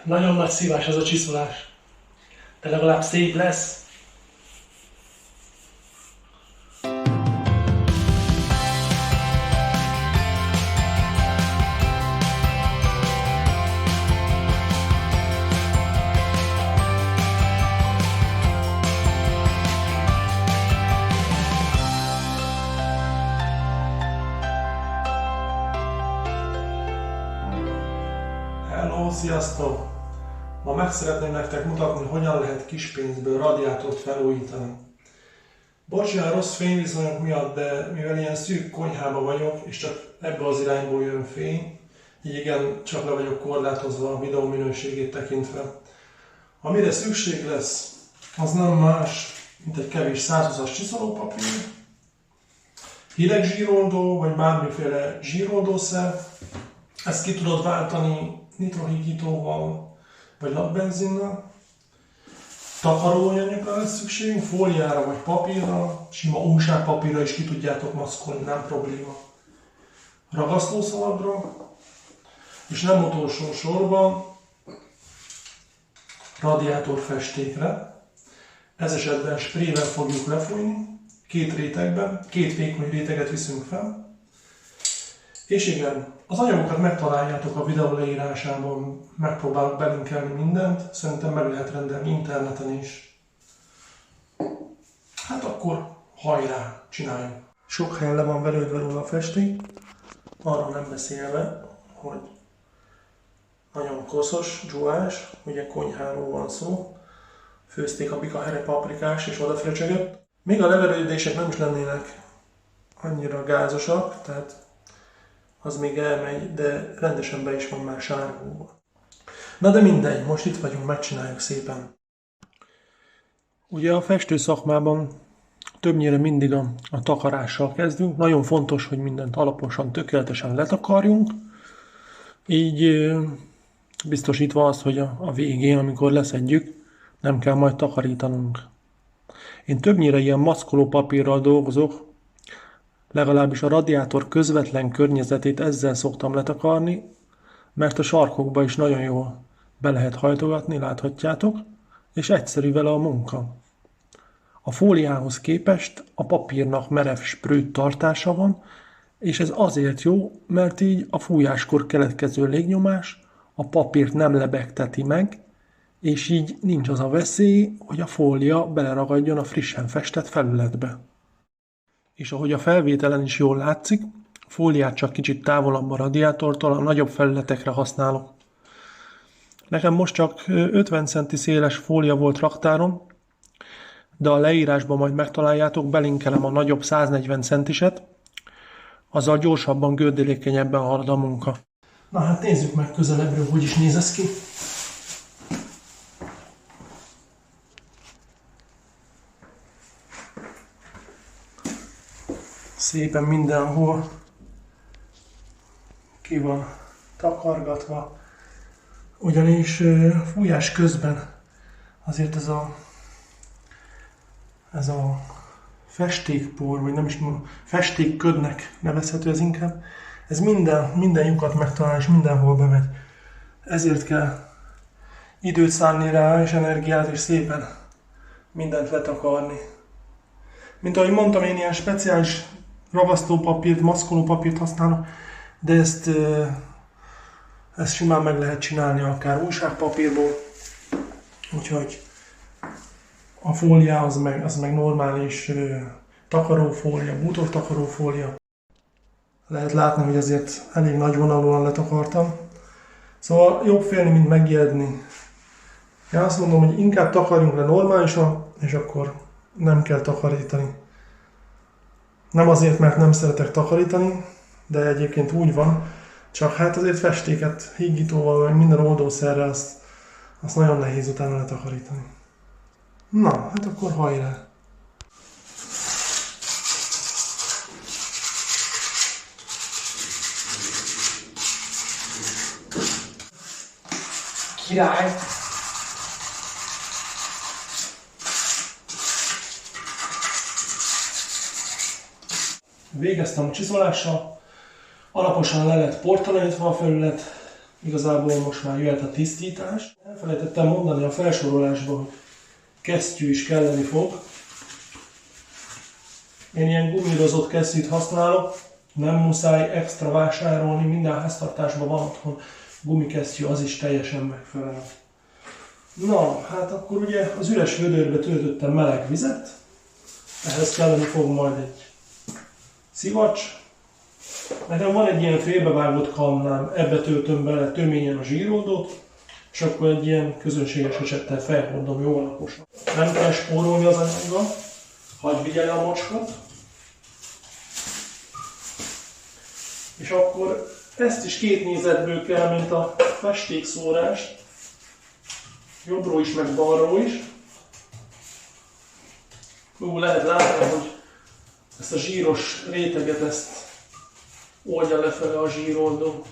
Nagyon nagy szívás ez a csiszolás. De legalább szép lesz. Hello, sziasztok! Ma meg szeretném nektek mutatni, hogyan lehet kis pénzből radiátort felújítani. Bocsánat, rossz fényviszonyok miatt, de mivel ilyen szűk konyhában vagyok, és csak ebből az irányból jön fény, így igen, csak le vagyok korlátozva a videó minőségét tekintve. Amire szükség lesz, az nem más, mint egy kevés 120-as csiszolópapír, hideg zsíroldó, vagy bármiféle zsíroldószer. Ezt ki tudod váltani nitrohígítóval, vagy lapbenzinnel. Takaróanyagra lesz szükségünk, fóliára vagy papírra, sima újságpapírra is ki tudjátok maszkolni, nem probléma. Ragasztószaladra, és nem utolsó sorban radiátorfestékre. Ez esetben sprével fogjuk lefújni, két rétegben, két vékony réteget viszünk fel. És igen, az anyagokat megtaláljátok a videó leírásában, megpróbálok belinkelni mindent, szerintem meg lehet rendelni interneten is. Hát akkor hajrá, csináljuk! Sok helyen le van verődve róla a festék, arról nem beszélve, hogy nagyon koszos, dzsúvás, ugye konyháról van szó, főzték a bikahere paprikás és odafrecsegett. Még a leverődések nem is lennének annyira gázosak, tehát az még elmegy, de rendesen be is van már sárgulva. Na de mindegy, most itt vagyunk, megcsináljuk szépen. Ugye a festő szakmában többnyire mindig a takarással kezdünk. Nagyon fontos, hogy mindent alaposan, tökéletesen letakarjunk. Így biztosítva azt, hogy a végén, amikor leszedjük, nem kell majd takarítanunk. Én többnyire ilyen maszkoló papírral dolgozok, legalábbis a radiátor közvetlen környezetét ezzel szoktam letakarni, mert a sarkokba is nagyon jól be lehet hajtogatni, láthatjátok, és egyszerű vele a munka. A fóliához képest a papírnak merev sprőt tartása van, és ez azért jó, mert így a fújáskor keletkező légnyomás a papírt nem lebegteti meg, és így nincs az a veszély, hogy a fólia beleragadjon a frissen festett felületbe. És ahogy a felvételen is jól látszik, a fóliát csak kicsit távolabb a radiátortól, a nagyobb felületekre használok. Nekem most csak 50 centi széles fólia volt raktáron, de a leírásban majd megtaláljátok, belinkelem a nagyobb 140 centiset, azzal gyorsabban, gördülékenyebben halad a munka. Na hát nézzük meg közelebbről, hogy is néz ez ki. Szépen mindenhol ki van takargatva, ugyanis fújás közben azért ez a festékpor, vagy nem is mondom, festékködnek nevezhető ez inkább, ez minden lyukat megtalál és mindenhol bemegy. Ezért kell időt szánni rá és energiát, és szépen mindent letakarni. Mint ahogy mondtam, én ilyen speciális ragasztópapírt, maszkolópapírt használok, de ezt simán meg lehet csinálni akár újságpapírból, úgyhogy a fólia az meg normális takarófólia, bútortakarófólia. Lehet látni, hogy azért elég nagy vonalúan letakartam. Szóval jobb félni, mint megijedni. Én azt mondom, hogy inkább takarjunk le normálisan, és akkor nem kell takarítani. Nem azért, mert nem szeretek takarítani, de egyébként úgy van, csak hát azért festéket hígítóval, meg minden oldószerrel azt nagyon nehéz utána letakarítani. Na, hát akkor hajrá! Király! Végeztem a csiszolással, alaposan le lett portalanítva a felület, igazából most már jöhet a tisztítás. Elfelejtettem mondani a felsorolásban, hogy kesztyű is kelleni fog. Én ilyen gumírozott kesztyűt használok, nem muszáj extra vásárolni, minden háztartásban van otthon gumikesztyű, az is teljesen megfelel. Na, hát akkor ugye az üres vödörbe töltöttem meleg vizet, ehhez kelleni fog majd egy szivacs. Nekem van egy ilyen félbevágott kannám, ebbe töltöm bele töményen a zsíroldót, és akkor egy ilyen közönséges esettel felhordom jól alaposan. Nem kell spórolni az anyaggal, hagyj vigye le a mocskot. És akkor ezt is két nézetből kell, mint a festékszórást, jobbról is, meg balról is. Lehet látni, hogy ezt a zsíros réteget ezt oldja lefele a zsíroldó.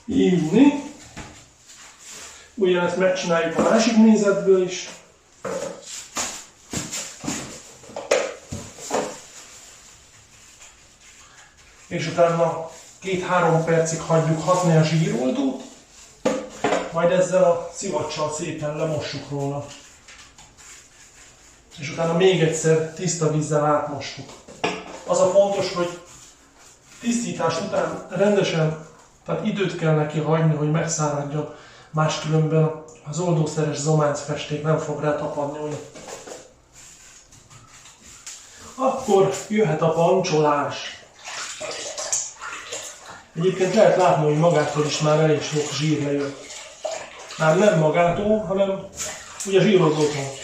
Így. Ugyanezt megcsináljuk a másik nézetből is. És utána 2-3 percig hagyjuk hatni a zsíroldót, majd ezzel a szivacsal szépen lemossuk róla. És utána még egyszer tiszta vízzel átmossuk. Az a fontos, hogy tisztítás után rendesen, tehát időt kell neki hagyni, hogy megszáradjon, máskülönben az oldószeres zománcfesték nem fog rá tapadni. Akkor jöhet a pancsolás. Egyébként lehet látni, hogy magától is már elég sok zsír lejött. Már nem magától, hanem ugye zsíroldótól.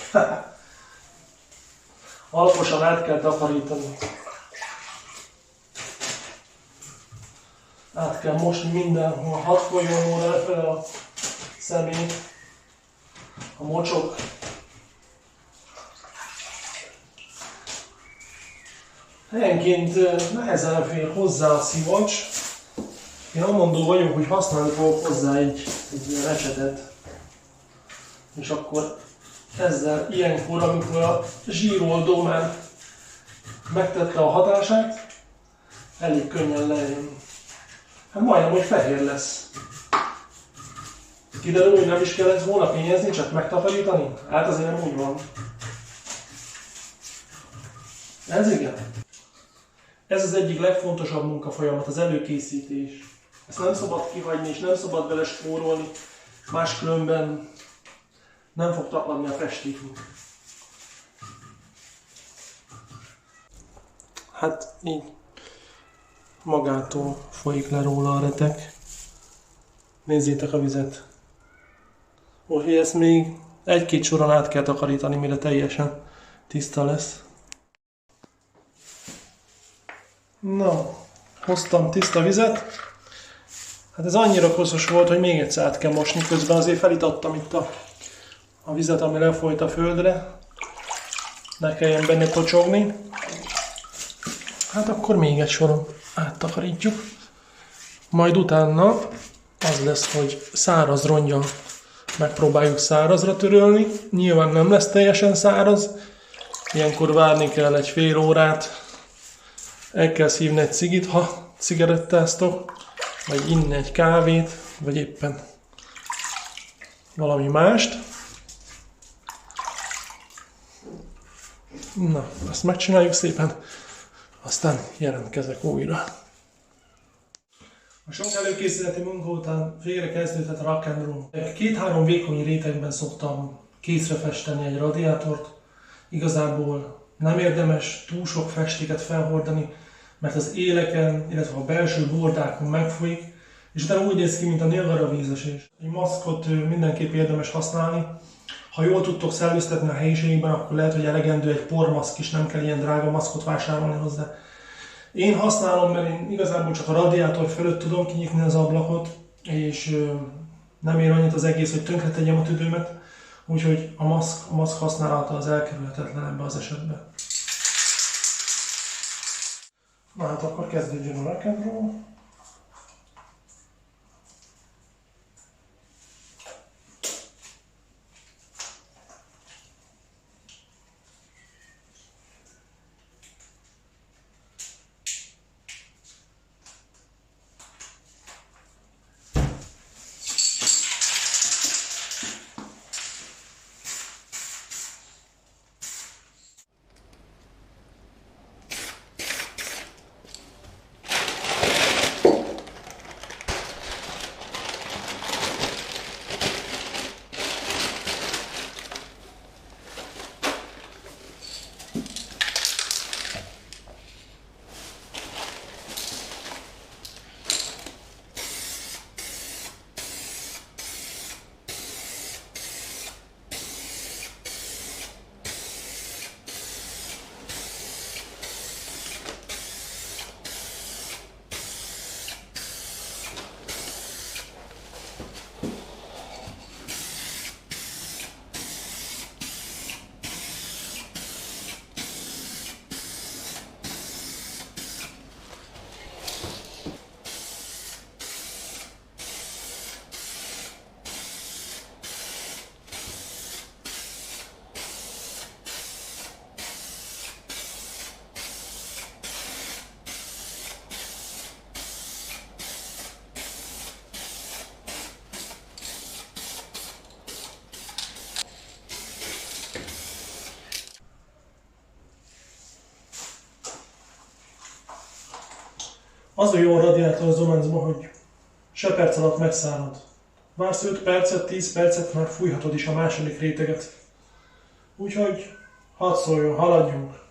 Alaposan át kell takarítani. Át kell mosni mindenhol, hadd folyjon volna lefele a szemét, a mocsok. Helyenként nehezen fér hozzá a szivacs. Én amondó vagyok, hogy használni fogok hozzá egy ilyen ecsetet. És akkor ezzel ilyenkor, amikor a zsíroldó már megtette a hatását, elég könnyen lejön. Hát majdnem, hogy fehér lesz. Kiderül, hogy nem is kellett volna fényezni, csak megtakarítani? Hát azért nem úgy van. Ez igen. Ez az egyik legfontosabb munkafolyamat, az előkészítés. Ezt nem szabad kihagyni, és nem szabad vele spórolni, máskülönben nem fog tapadni a festékünk. Hát így magától folyik le róla a retek. Nézzétek a vizet. Úgyhogy ezt még 1-2 soron át kell takarítani, mire teljesen tiszta lesz. Na, hoztam tiszta vizet. Hát ez annyira koszos volt, hogy még egyszer át kell mosni. Közben azért felítattam itt a vizet, ami lefolyt a földre. Ne kelljen benne tocsogni. Hát akkor még egy soron áttakarítjuk. Majd utána az lesz, hogy száraz ronggyal megpróbáljuk szárazra törölni. Nyilván nem lesz teljesen száraz. Ilyenkor várni kell egy fél órát. El kell szívni egy cigit, ha cigarettáztok, vagy inni egy kávét, vagy éppen valami mást. Na, azt megcsináljuk szépen, aztán jelentkezek újra. A sok előkészületi munka után végre kezdődhet a rock and roll. 2-3 vékony rétegben szoktam kézre festeni egy radiátort. Igazából nem érdemes túl sok festéket felhordani, mert az éleken, illetve a belső bordákon megfolyik, és utána úgy néz ki, mint a Niagara vízesés. Egy maszkot mindenképp érdemes használni. Ha jól tudtok szellőztetni a helyiségben, akkor lehet, hogy elegendő egy pormaszk is, nem kell ilyen drága maszkot vásárolni hozzá. Én használom, mert én igazából csak a radiátor fölött tudom kinyitni az ablakot, és nem ér annyit az egész, hogy tönkretegyem a tüdőmet. Úgyhogy a maszk használata az elkerülhetetlen ebbe az esetben. Na hát akkor kezdődjön a rock and roll. Az a jó a radiátor Zomansban, hogy se perc alatt megszárad. Vársz 5 percet, 10 percet, már fújhatod is a második réteget. Úgyhogy hadd szóljon, haladjunk!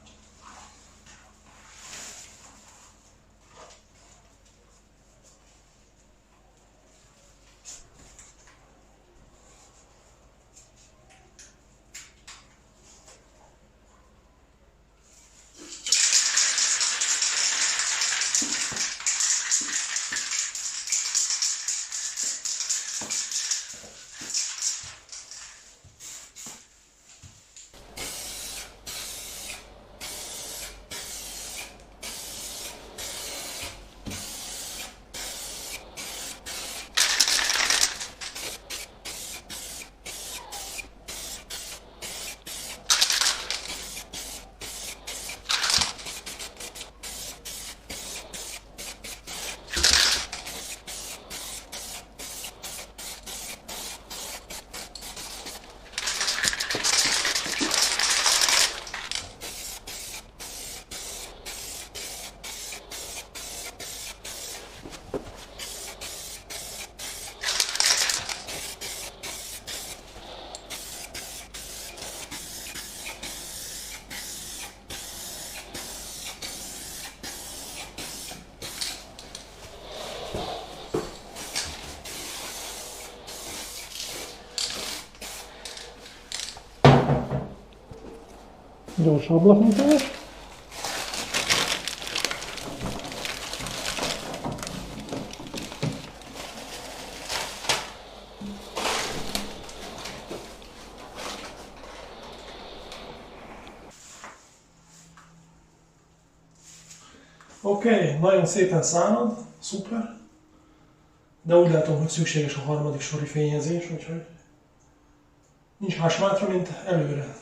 Gyors ablaknyitás. Oké, nagyon szépen szárad, szuper. De úgy látom, hogy szükséges a harmadik sori fényezés, úgyhogy nincs más hátra, mint előre.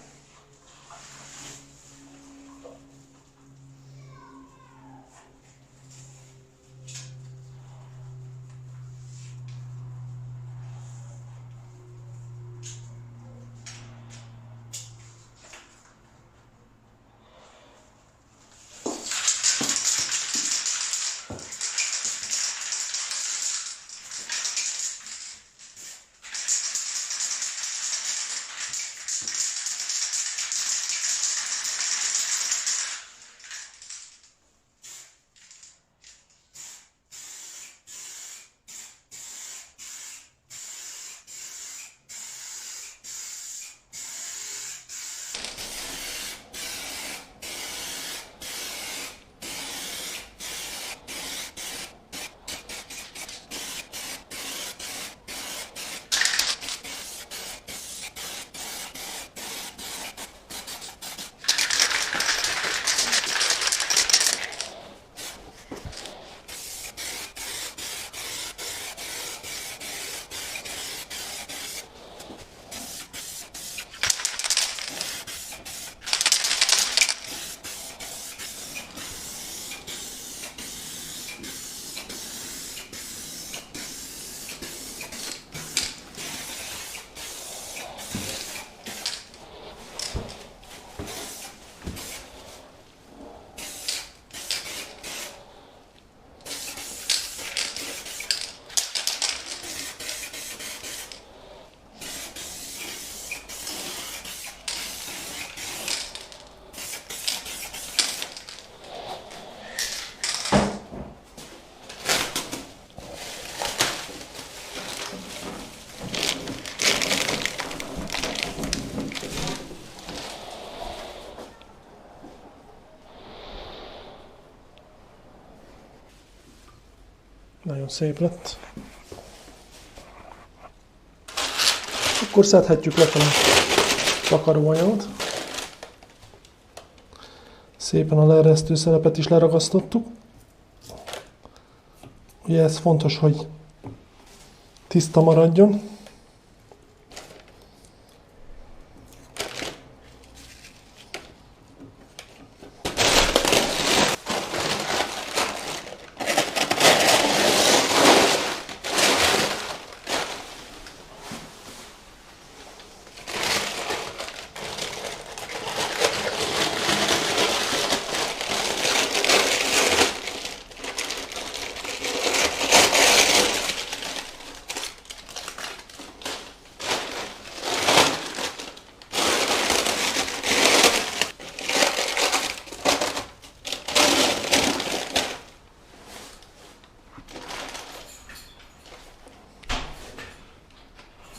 Nagyon szép lett. Akkor szedhetjük le a takaróanyagot. Szépen a leeresztő szelepet is leragasztottuk. Ugye ez fontos, hogy tiszta maradjon.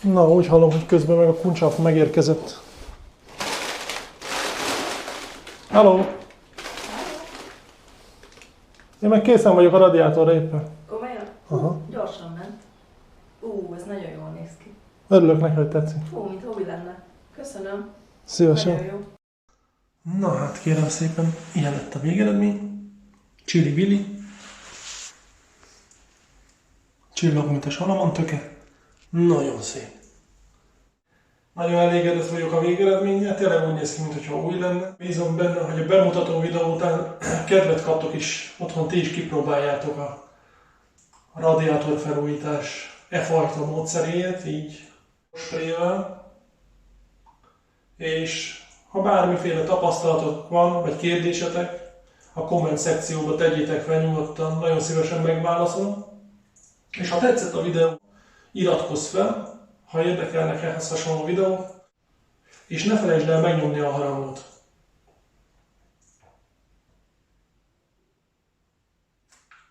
Na, úgy hallom, hogy közben meg a kuncsáv megérkezett. Halló! Én meg készen vagyok a radiátorra éppen. Komolyan? Aha. Gyorsan ment. Ez nagyon jól néz ki. Örülök neki, hogy tetszik. Mint hobby lenne. Köszönöm. Szívesen. Nagyon jó. Na hát kérem szépen, ilyen lett a végeredmény. Csili-vili. Csillog, mint a salamon töke. Nagyon szép. Nagyon elégedett vagyok a végeredménnyel, tényleg úgy néz ki, mintha új lenne. Bízom benne, hogy a bemutató videó után kedvet kaptok is, otthon ti is kipróbáljátok a radiátor felújítás fajta módszerét, így sprével. És ha bármiféle tapasztalatok van, vagy kérdésetek, a komment szekcióba tegyétek fel nyugodtan, nagyon szívesen megválaszolom. És ha tetszett a videó, iratkozz fel, ha érdekelnek ehhez hasonló videók, és ne felejtsd el megnyomni a harangot.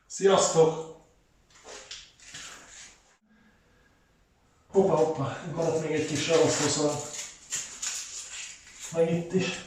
Sziasztok! Hoppá, maradt még egy kis ragasztószal. Meg itt is.